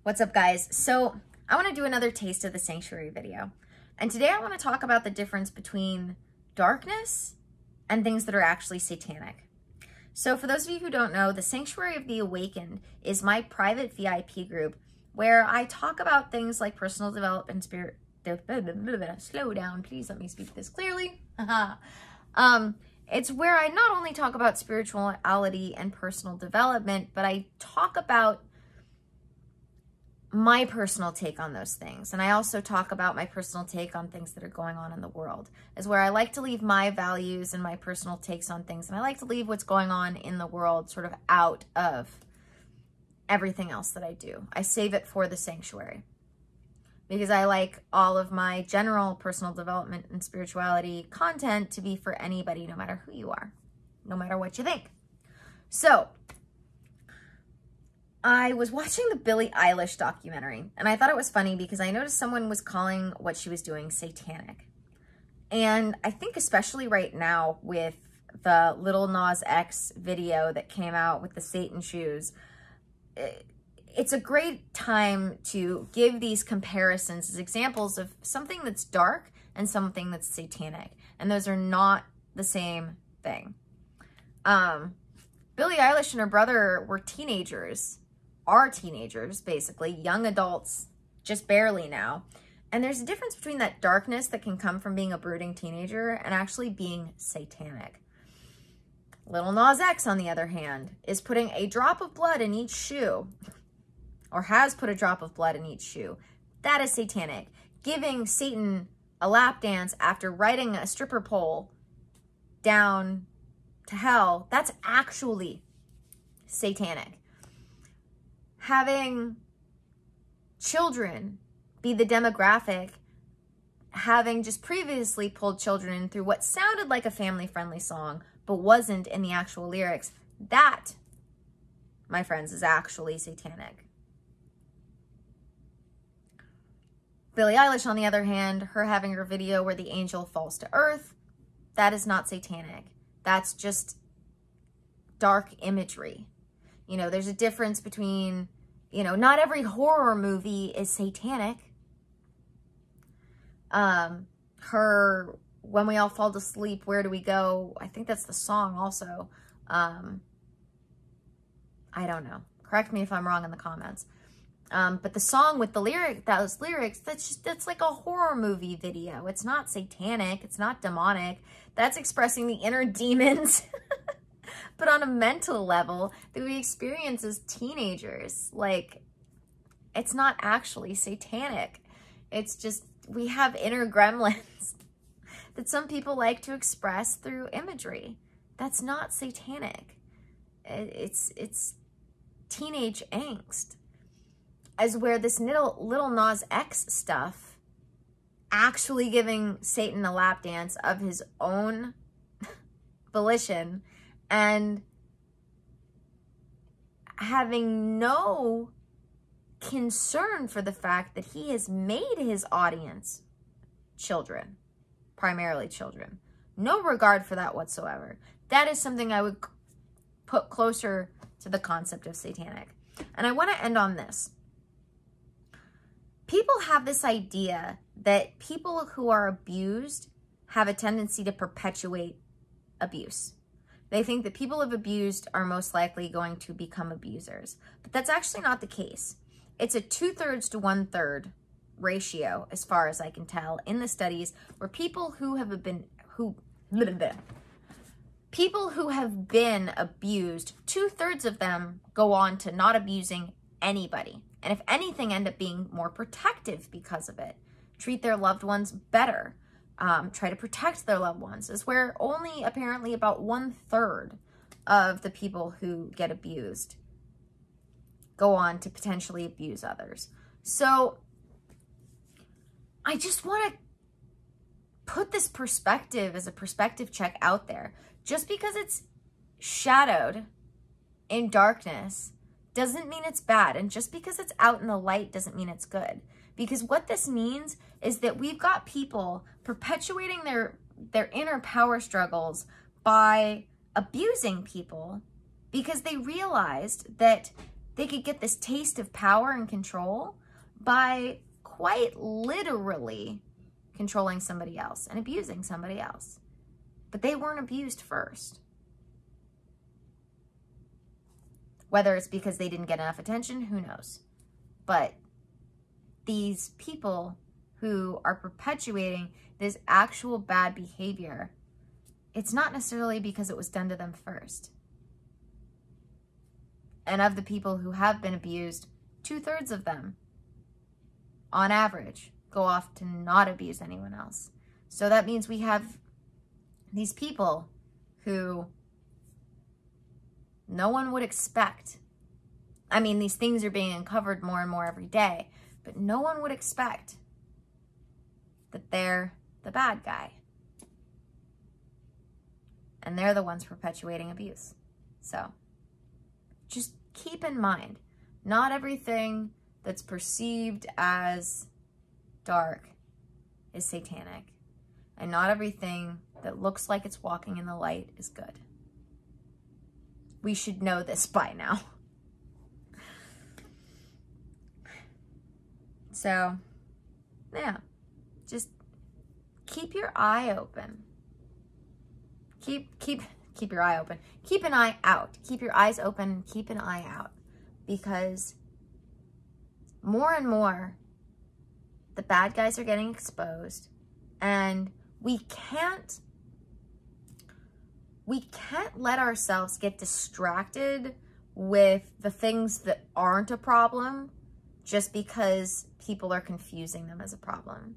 What's up, guys? So I want to do another Taste of the Sanctuary video. And today I want to talk about the difference between darkness and things that are actually satanic. So for those of you who don't know, the Sanctuary of the Awakened is my private VIP group where I talk about things like personal development, spirit, slow down, please let me speak this clearly. It's where I not only talk about spirituality and personal development, but I talk about my personal take on those things. And I also talk about my personal take on things that are going on in the world, is where I like to leave my values and my personal takes on things. And I like to leave what's going on in the world sort of out of everything else that I do. I save it for the sanctuary because I like all of my general personal development and spirituality content to be for anybody, no matter who you are, no matter what you think. So I was watching the Billie Eilish documentary, and I thought it was funny because I noticed someone was calling what she was doing satanic. And I think especially right now with the Lil Nas X video that came out with the Satan shoes, it's a great time to give these comparisons as examples of something that's dark and something that's satanic. And those are not the same thing. Billie Eilish and her brother were teenagers. Are teenagers, basically, young adults, just barely now. And there's a difference between that darkness that can come from being a brooding teenager and actually being satanic. Lil Nas X, on the other hand, is putting a drop of blood in each shoe, or has put a drop of blood in each shoe. That is satanic. Giving Satan a lap dance after riding a stripper pole down to hell, that's actually satanic. Having children be the demographic, having just previously pulled children in through what sounded like a family-friendly song, but wasn't in the actual lyrics, that, my friends, is actually satanic. Billie Eilish, on the other hand, her having her video where the angel falls to earth, that is not satanic. That's just dark imagery. You know, there's a difference between, you know, not every horror movie is satanic. Her When We All Fall to Sleep, Where Do We Go? I think that's the song also. I don't know. Correct me if I'm wrong in the comments. But the song with the those lyrics, that's like a horror movie video. It's not satanic. It's not demonic. That's expressing the inner demons. But on a mental level that we experience as teenagers. Like, it's not actually satanic. It's just, we have inner gremlins that some people like to express through imagery. That's not satanic. It's teenage angst. As where this Lil Nas X stuff, actually giving Satan a lap dance of his own volition, and having no concern for the fact that he has made his audience children, primarily children. No regard for that whatsoever. That is something I would put closer to the concept of satanic. And I want to end on this. People have this idea that people who are abused have a tendency to perpetuate abuse. They think that people who have abused are most likely going to become abusers. But that's actually not the case. It's a 2/3 to 1/3 ratio, as far as I can tell, in the studies, where people who have been abused, 2/3 of them go on to not abusing anybody. And if anything, end up being more protective because of it. Treat their loved ones better. Try to protect their loved ones, is where only apparently about 1/3 of the people who get abused go on to potentially abuse others. So I just want to put this perspective as a perspective check out there. Just because it's shadowed in darkness doesn't mean it's bad. And just because it's out in the light doesn't mean it's good. Because what this means is that we've got people perpetuating their inner power struggles by abusing people because they realized that they could get this taste of power and control by quite literally controlling somebody else and abusing somebody else. But they weren't abused first. Whether it's because they didn't get enough attention, who knows? But these people who are perpetuating this actual bad behavior, it's not necessarily because it was done to them first. And of the people who have been abused, 2/3 of them, on average, go off to not abuse anyone else. So that means we have these people who no one would expect. I mean, these things are being uncovered more and more every day, but no one would expect that they're the bad guy. And they're the ones perpetuating abuse. So just keep in mind, not everything that's perceived as dark is satanic. And not everything that looks like it's walking in the light is good. We should know this by now. So, yeah, just keep your eye open. Keep your eye open. Keep an eye out. Keep your eyes open. Keep an eye out. Because more and more, the bad guys are getting exposed. And we can't let ourselves get distracted with the things that aren't a problem just because people are confusing them as a problem.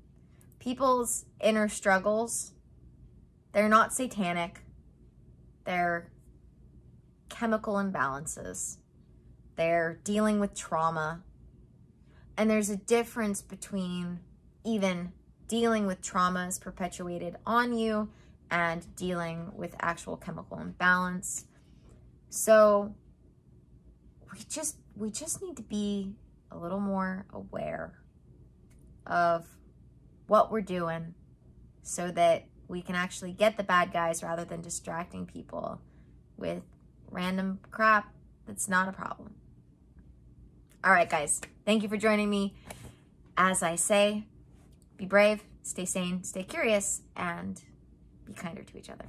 People's inner struggles, they're not satanic. They're chemical imbalances. They're dealing with trauma. And there's a difference between even dealing with traumas perpetuated on you and dealing with actual chemical imbalance. So we just need to be a little more aware of what we're doing so that we can actually get the bad guys rather than distracting people with random crap that's not a problem. All right, guys, thank you for joining me. As I say, be brave, stay sane, stay curious, and be kinder to each other.